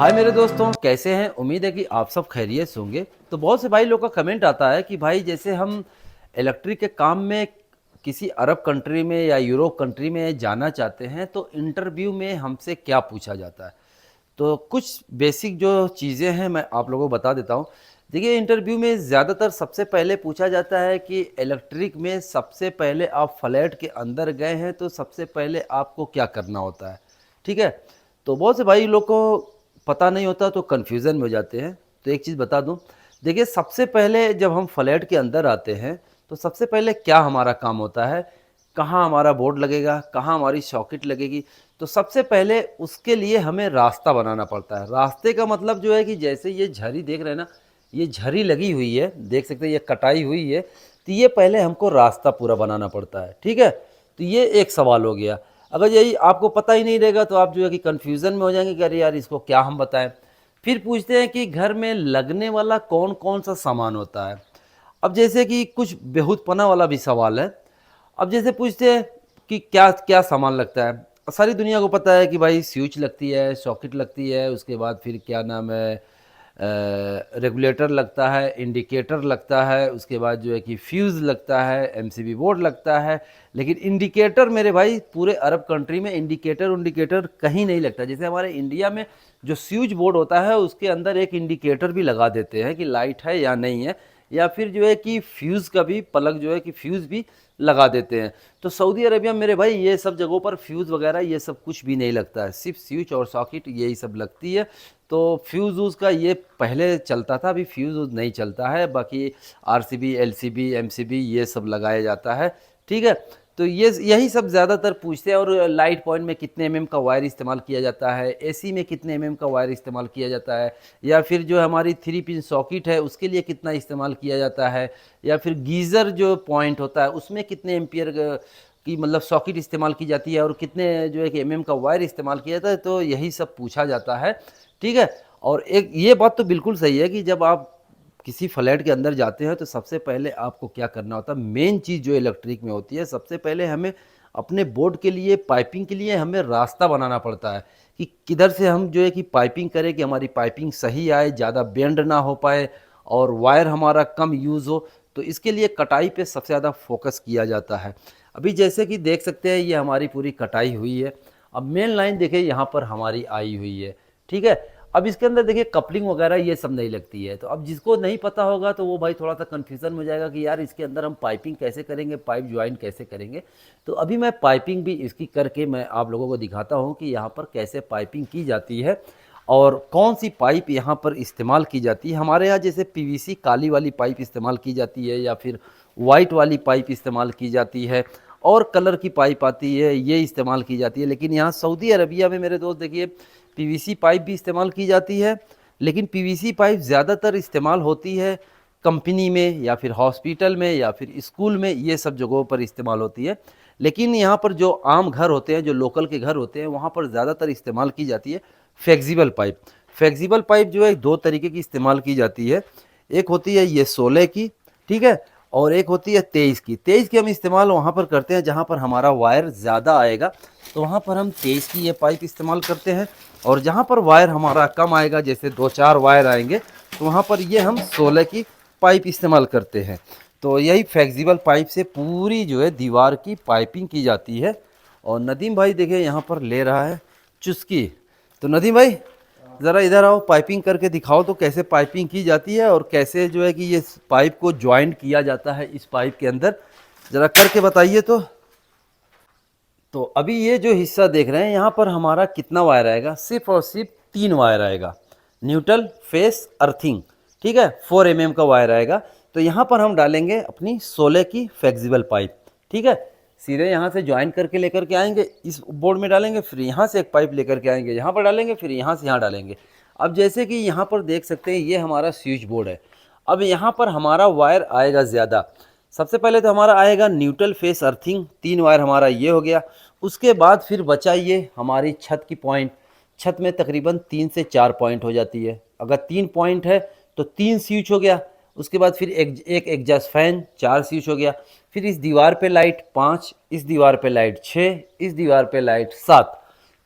हाय मेरे दोस्तों, कैसे हैं। उम्मीद है कि आप सब खैरियत से होंगे। तो बहुत से भाई लोग का कमेंट आता है कि भाई जैसे हम इलेक्ट्रिक के काम में किसी अरब कंट्री में या यूरोप कंट्री में जाना चाहते हैं तो इंटरव्यू में हमसे क्या पूछा जाता है। तो कुछ बेसिक जो चीज़ें हैं मैं आप लोगों को बता देता हूँ। देखिए, इंटरव्यू में ज़्यादातर सबसे पहले पूछा जाता है कि इलेक्ट्रिक में सबसे पहले आप फ्लैट के अंदर गए हैं तो सबसे पहले आपको क्या करना होता है। ठीक है। तो बहुत से भाई लोग को पता नहीं होता तो कन्फ्यूज़न में हो जाते हैं। तो एक चीज़ बता दूं, देखिए सबसे पहले जब हम फ्लैट के अंदर आते हैं तो सबसे पहले क्या हमारा काम होता है, कहाँ हमारा बोर्ड लगेगा, कहाँ हमारी सॉकेट लगेगी। तो सबसे पहले उसके लिए हमें रास्ता बनाना पड़ता है। रास्ते का मतलब जो है कि जैसे ये झरी देख रहे हैं ना, ये झरी लगी हुई है, देख सकते हैं ये कटाई हुई है। तो ये पहले हमको रास्ता पूरा बनाना पड़ता है। ठीक है। तो ये एक सवाल हो गया। अगर यही आपको पता ही नहीं रहेगा तो आप जो है कि कन्फ्यूज़न में हो जाएंगे कि अरे यार इसको क्या हम बताएं। फिर पूछते हैं कि घर में लगने वाला कौन कौन सा सामान होता है। अब जैसे कि कुछ बेहूदपना वाला भी सवाल है। अब जैसे पूछते हैं कि क्या क्या सामान लगता है। सारी दुनिया को पता है कि भाई स्विच लगती है, सॉकेट लगती है, उसके बाद फिर क्या नाम है, रेगुलेटर लगता है, इंडिकेटर लगता है, उसके बाद जो है कि फ्यूज़ लगता है, एमसीबी बोर्ड लगता है। लेकिन इंडिकेटर मेरे भाई पूरे अरब कंट्री में इंडिकेटर कहीं नहीं लगता। जैसे हमारे इंडिया में जो स्विच बोर्ड होता है उसके अंदर एक इंडिकेटर भी लगा देते हैं कि लाइट है या नहीं है, या फिर जो है कि फ्यूज़ का भी प्लग जो है कि फ्यूज़ भी लगा देते हैं। तो सऊदी अरेबिया मेरे भाई ये सब जगहों पर फ्यूज़ वगैरह ये सब कुछ भी नहीं लगता है, सिर्फ स्विच और सॉकेट यही सब लगती है। तो फ्यूज़ वूज़ का ये पहले चलता था, अभी फ्यूज़ वूज़ नहीं चलता है। बाकी आरसीबी, एलसीबी, एमसीबी ये सब लगाया जाता है। ठीक है। तो ये यही सब ज़्यादातर पूछते हैं। और लाइट पॉइंट में कितने एमएम का वायर इस्तेमाल किया जाता है, एसी में कितने एमएम का वायर इस्तेमाल किया जाता है, या फिर जो हमारी 3 पिन सॉकेट है उसके लिए कितना इस्तेमाल किया जाता है, या फिर गीज़र जो पॉइंट होता है उसमें कितने एम्पियर की मतलब सॉकेट इस्तेमाल की जाती है और कितने जो है कि एमएम का वायर इस्तेमाल किया जाता है। तो यही सब पूछा जाता है। ठीक है। और एक ये बात तो बिल्कुल सही है कि जब आप किसी फ्लैट के अंदर जाते हैं तो सबसे पहले आपको क्या करना होता है, मेन चीज़ जो इलेक्ट्रिक में होती है, सबसे पहले हमें अपने बोर्ड के लिए पाइपिंग के लिए हमें रास्ता बनाना पड़ता है कि किधर से हम जो है कि पाइपिंग करें कि हमारी पाइपिंग सही आए, ज़्यादा बेंड ना हो पाए और वायर हमारा कम यूज़ हो। तो इसके लिए कटाई पे सबसे ज़्यादा फोकस किया जाता है। अभी जैसे कि देख सकते हैं ये हमारी पूरी कटाई हुई है। अब मेन लाइन देखिए यहाँ पर हमारी आई हुई है। ठीक है। अब इसके अंदर देखिए कपलिंग वगैरह ये सब नहीं लगती है। तो अब जिसको नहीं पता होगा तो वो भाई थोड़ा सा कन्फ्यूज़न में हो जाएगा कि यार इसके अंदर हम पाइपिंग कैसे करेंगे, पाइप ज्वाइन कैसे करेंगे। तो अभी मैं पाइपिंग भी इसकी करके मैं आप लोगों को दिखाता हूँ कि यहाँ पर कैसे पाइपिंग की जाती है और कौन सी पाइप यहाँ पर इस्तेमाल की जाती है। हमारे यहाँ जैसे पीवीसी काली वाली पाइप इस्तेमाल की जाती है या फिर वाइट वाली पाइप इस्तेमाल की जाती है, और कलर की पाइप आती है ये इस्तेमाल की जाती है। लेकिन यहाँ सऊदी अरबिया में मेरे दोस्त देखिए पीवीसी पाइप भी इस्तेमाल की जाती है। लेकिन पीवीसी पाइप ज़्यादातर इस्तेमाल होती है कंपनी में या फिर हॉस्पिटल में या फिर स्कूल में, ये सब जगहों पर इस्तेमाल होती है। लेकिन यहाँ पर जो आम घर होते हैं, जो लोकल के घर होते हैं, वहाँ पर ज़्यादातर इस्तेमाल की जाती है फ्लेक्सिबल पाइप। फ्लेक्सिबल पाइप जो है दो तरीके की इस्तेमाल की जाती है। एक होती है ये 16 की, ठीक है, और एक होती है 23 की। 23 की हम इस्तेमाल वहाँ पर करते हैं जहाँ पर हमारा वायर ज़्यादा आएगा, तो वहाँ पर हम 23 की ये पाइप इस्तेमाल करते हैं। और जहाँ पर वायर हमारा कम आएगा, जैसे 2-4 वायर आएंगे, तो वहाँ पर ये हम 16 की पाइप इस्तेमाल करते हैं। तो यही फ्लेक्सिबल पाइप से पूरी जो है दीवार की पाइपिंग की जाती है। और नदीम भाई देखिए यहाँ पर ले रहा है चुस्की। तो नदीम भाई ज़रा इधर आओ, पाइपिंग करके दिखाओ तो कैसे पाइपिंग की जाती है और कैसे जो है कि ये पाइप को ज्वाइंट किया जाता है इस पाइप के अंदर, ज़रा करके बताइए। तो अभी ये जो हिस्सा देख रहे हैं यहाँ पर हमारा कितना वायर आएगा, सिर्फ और सिर्फ 3 वायर आएगा, न्यूट्रल, फेस, अर्थिंग। ठीक है, 4 mm का वायर आएगा। तो यहाँ पर हम डालेंगे अपनी 16 की फ्लेक्सिबल पाइप। ठीक है, सीधे यहाँ से ज्वाइन करके लेकर के आएंगे, इस बोर्ड में डालेंगे, फिर यहाँ से एक पाइप लेकर के आएंगे, यहाँ पर डालेंगे, फिर यहाँ से यहाँ डालेंगे। अब जैसे कि यहाँ पर देख सकते हैं ये हमारा स्विच बोर्ड है। अब यहाँ पर हमारा वायर आएगा ज़्यादा। सबसे पहले तो हमारा आएगा न्यूट्रल, फेस, अर्थिंग, 3 वायर हमारा ये हो गया। उसके बाद फिर बचा ये हमारी छत की पॉइंट। छत में तकरीबन 3 से 4 पॉइंट हो जाती है। अगर 3 पॉइंट है तो 3 स्विच हो गया। उसके बाद फिर एक एग्जॉस्ट फैन, 4 स्विच हो गया। फिर इस दीवार पे लाइट 5, इस दीवार पे लाइट 6, इस दीवार पे लाइट 7।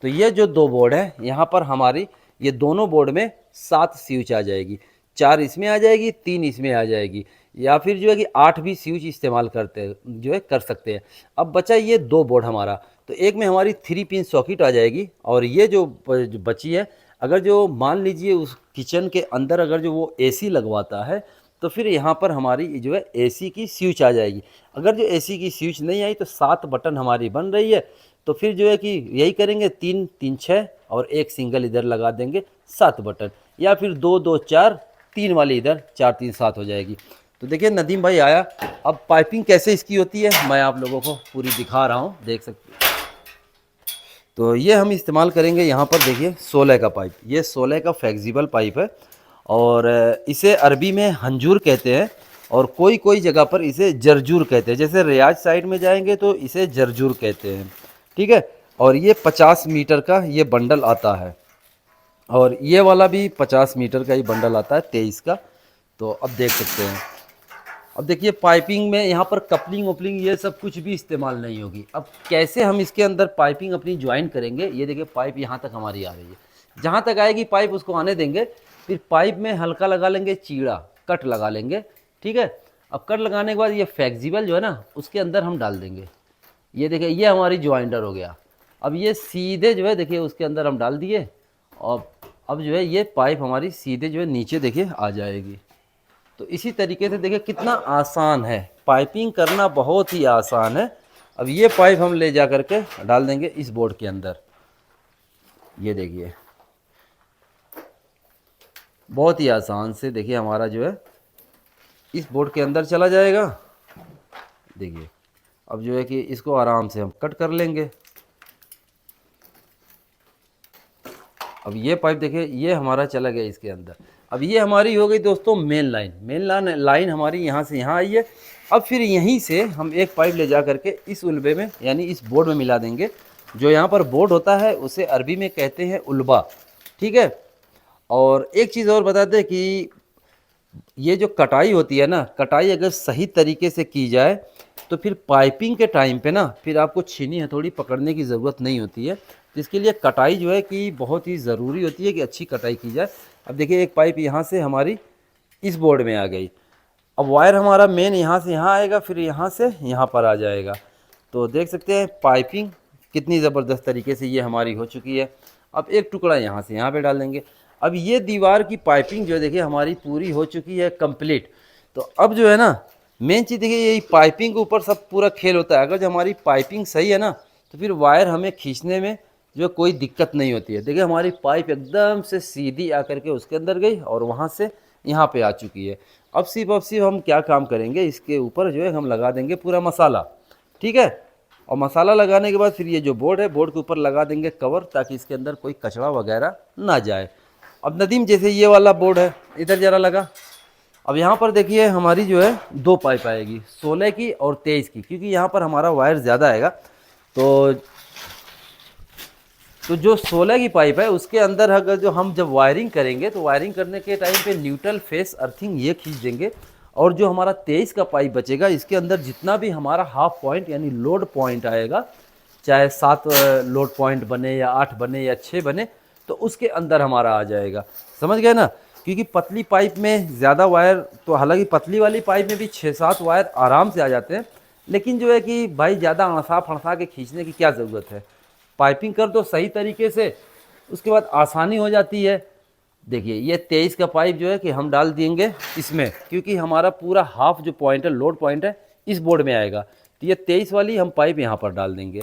तो ये जो 2 बोर्ड है यहाँ पर हमारी ये दोनों बोर्ड में 7 स्विच आ जाएगी, 4 इसमें आ जाएगी, 3 इसमें आ जाएगी, या फिर जो है कि 8 भी स्विच इस्तेमाल करते जो है कर सकते हैं। अब बचा ये 2 बोर्ड हमारा, तो एक में हमारी 3 पिन सॉकेट आ जाएगी, और ये जो बची है, अगर जो मान लीजिए उस किचन के अंदर अगर जो वो एसी लगवाता है, तो फिर यहाँ पर हमारी जो है एसी की स्विच आ जाएगी। अगर जो एसी की स्विच नहीं आई तो 7 बटन हमारी बन रही है, तो फिर जो है कि यही करेंगे, 3 3 6 और एक सिंगल इधर लगा देंगे 7 बटन, या फिर 2 2 4, 3 वाली इधर, 4 3 7 हो जाएगी। तो देखिए नदीम भाई आया। अब पाइपिंग कैसे इसकी होती है मैं आप लोगों को पूरी दिखा रहा हूँ, देख सकते हैं। तो ये हम इस्तेमाल करेंगे यहाँ पर, देखिए 16 का पाइप, ये 16 का फ्लेक्सिबल पाइप है, और इसे अरबी में हंजूर कहते हैं, और कोई कोई जगह पर इसे जरजूर कहते हैं। जैसे रियाज साइड में जाएंगे तो इसे जरजूर कहते हैं, ठीक है। और ये 50 मीटर का ये बंडल आता है, और ये वाला भी 50 मीटर का ही बंडल आता है, 23 का। तो अब देख सकते हैं, अब देखिए पाइपिंग में यहाँ पर कपलिंग वपलिंग ये सब कुछ भी इस्तेमाल नहीं होगी। अब कैसे हम इसके अंदर पाइपिंग अपनी ज्वाइन करेंगे, ये देखिए पाइप यहाँ तक हमारी आ रही है, जहाँ तक आएगी पाइप उसको आने देंगे, फिर पाइप में हल्का लगा लेंगे चीड़ा, कट लगा लेंगे, ठीक है। अब कट लगाने के बाद ये फ्लेक्सिबल जो है ना उसके अंदर हम डाल देंगे, ये देखिए ये हमारी ज्वाइंटर हो गया। अब ये सीधे जो है देखिए उसके अंदर हम डाल दिए, और अब जो है ये पाइप हमारी सीधे जो है नीचे देखिए आ जाएगी। तो इसी तरीके से देखिए कितना आसान है, पाइपिंग करना बहुत ही आसान है। अब ये पाइप हम ले जा करके डाल देंगे इस बोर्ड के अंदर, ये देखिए बहुत ही आसान से देखिए हमारा जो है इस बोर्ड के अंदर चला जाएगा। देखिए अब जो है कि इसको आराम से हम कट कर लेंगे। अब ये पाइप देखिए ये हमारा चला गया इसके अंदर। अब ये हमारी हो गई दोस्तों मेन लाइन, लाइन हमारी यहाँ से यहाँ आई है। अब फिर यहीं से हम एक पाइप ले जा करके इस उल्बे में यानी इस बोर्ड में मिला देंगे। जो यहाँ पर बोर्ड होता है उसे अरबी में कहते हैं उल्बा, ठीक है। और एक चीज़ और बता दें कि ये जो कटाई होती है ना, कटाई अगर सही तरीके से की जाए तो फिर पाइपिंग के टाइम पे ना फिर आपको छीनी हथौड़ी पकड़ने की ज़रूरत नहीं होती है। तो इसके लिए कटाई जो है कि बहुत ही ज़रूरी होती है कि अच्छी कटाई की जाए। अब देखिए एक पाइप यहाँ से हमारी इस बोर्ड में आ गई। अब वायर हमारा मेन यहाँ से यहाँ आएगा, फिर यहाँ से यहाँ पर आ जाएगा। तो देख सकते हैं पाइपिंग कितनी ज़बरदस्त तरीके से ये हमारी हो चुकी है। अब एक टुकड़ा यहाँ से यहाँ पे डाल देंगे। अब ये दीवार की पाइपिंग जो है देखिए हमारी पूरी हो चुकी है कंप्लीट। तो अब जो है ना मेन चीज़ देखिए यही पाइपिंग के ऊपर सब पूरा खेल होता है। अगर जो हमारी पाइपिंग सही है ना तो फिर वायर हमें खींचने में जो कोई दिक्कत नहीं होती है। देखिए हमारी पाइप एकदम से सीधी आकर के उसके अंदर गई और वहाँ से यहाँ पे आ चुकी है। अब सिर्फ हम क्या काम करेंगे, इसके ऊपर जो है हम लगा देंगे पूरा मसाला, ठीक है। और मसाला लगाने के बाद फिर ये जो बोर्ड है बोर्ड के ऊपर लगा देंगे कवर, ताकि इसके अंदर कोई कचरा वगैरह ना जाए। अब नदीम जैसे ये वाला बोर्ड है इधर ज़रा लगा। अब यहाँ पर देखिए हमारी जो है 2 पाइप आएगी, 16 की और 23 की, क्योंकि यहाँ पर हमारा वायर ज़्यादा आएगा। तो जो 16 की पाइप है उसके अंदर अगर जो हम जब वायरिंग करेंगे तो वायरिंग करने के टाइम पे न्यूट्रल फेस अर्थिंग ये खींच देंगे। और जो हमारा 23 का पाइप बचेगा इसके अंदर जितना भी हमारा हाफ पॉइंट यानी लोड पॉइंट आएगा, चाहे 7 लोड पॉइंट बने या 8 बने या 6 बने, तो उसके अंदर हमारा आ जाएगा। समझ गए ना। क्योंकि पतली पाइप में ज़्यादा वायर, तो हालांकि पतली वाली पाइप में भी 6-7 वायर आराम से आ जाते हैं, लेकिन जो है कि भाई ज़्यादा अड़सा फड़सा के खींचने की क्या ज़रूरत है। पाइपिंग कर दो सही तरीके से, उसके बाद आसानी हो जाती है। देखिए ये 23 का पाइप जो है कि हम डाल देंगे इसमें, क्योंकि हमारा पूरा हाफ जो पॉइंट है लोड पॉइंट है इस बोर्ड में आएगा। तो ये 23 वाली हम पाइप यहाँ पर डाल देंगे।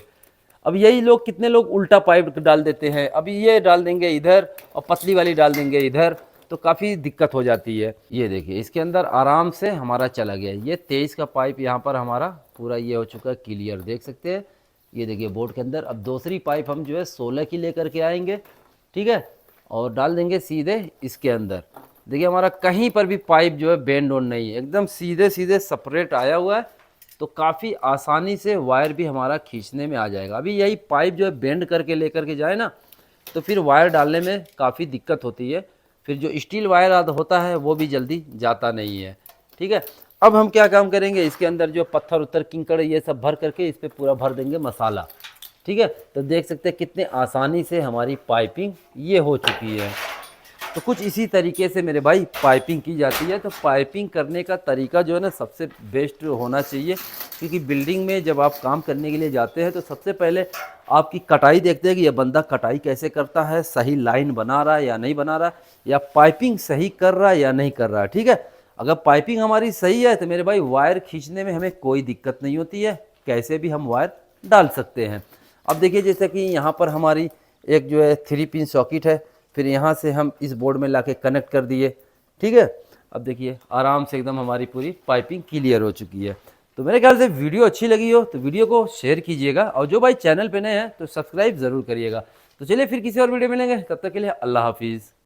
अब यही लोग कितने लोग उल्टा पाइप डाल देते हैं, अभी ये डाल देंगे इधर और पतली वाली डाल देंगे इधर, तो काफ़ी दिक्कत हो जाती है। ये देखिए इसके अंदर आराम से हमारा चला गया। ये 23 का पाइप यहाँ पर हमारा पूरा ये हो चुका है क्लियर, देख सकते हैं। ये देखिए बोर्ड के अंदर। अब दूसरी पाइप हम जो है 16 की लेकर के आएंगे, ठीक है, और डाल देंगे सीधे इसके अंदर। देखिए हमारा कहीं पर भी पाइप जो है बेंड ऑन नहीं है, एकदम सीधे सीधे सेपरेट आया हुआ है। तो काफ़ी आसानी से वायर भी हमारा खींचने में आ जाएगा। अभी यही पाइप जो है बेंड करके लेकर के जाए ना तो फिर वायर डालने में काफ़ी दिक्कत होती है। फिर जो स्टील वायर होता है वो भी जल्दी जाता नहीं है, ठीक है। अब हम क्या काम करेंगे, इसके अंदर जो पत्थर उत्तर किंकड़ ये सब भर करके इस पर पूरा भर देंगे मसाला। ठीक है। तो देख सकते हैं कितने आसानी से हमारी पाइपिंग ये हो चुकी है। तो कुछ इसी तरीके से मेरे भाई पाइपिंग की जाती है। तो पाइपिंग करने का तरीका जो है ना सबसे बेस्ट होना चाहिए, क्योंकि बिल्डिंग में जब आप काम करने के लिए जाते हैं तो सबसे पहले आपकी कटाई देखते हैं कि यह बंदा कटाई कैसे करता है, सही लाइन बना रहा है या नहीं बना रहा, या पाइपिंग सही कर रहा है या नहीं कर रहा है। ठीक है, अगर पाइपिंग हमारी सही है तो मेरे भाई वायर खींचने में हमें कोई दिक्कत नहीं होती है, कैसे भी हम वायर डाल सकते हैं। अब देखिए जैसे कि यहाँ पर हमारी एक जो है 3 पिन सॉकेट है, फिर यहाँ से हम इस बोर्ड में लाके कनेक्ट कर दिए। ठीक है, अब देखिए आराम से एकदम हमारी पूरी पाइपिंग क्लियर हो चुकी है। तो मेरे ख्याल से वीडियो अच्छी लगी हो तो वीडियो को शेयर कीजिएगा, और जो भाई चैनल पे नए हैं तो सब्सक्राइब ज़रूर करिएगा। तो चलिए फिर किसी और वीडियो मिलेंगे, तब तक के लिए अल्लाह हाफिज़।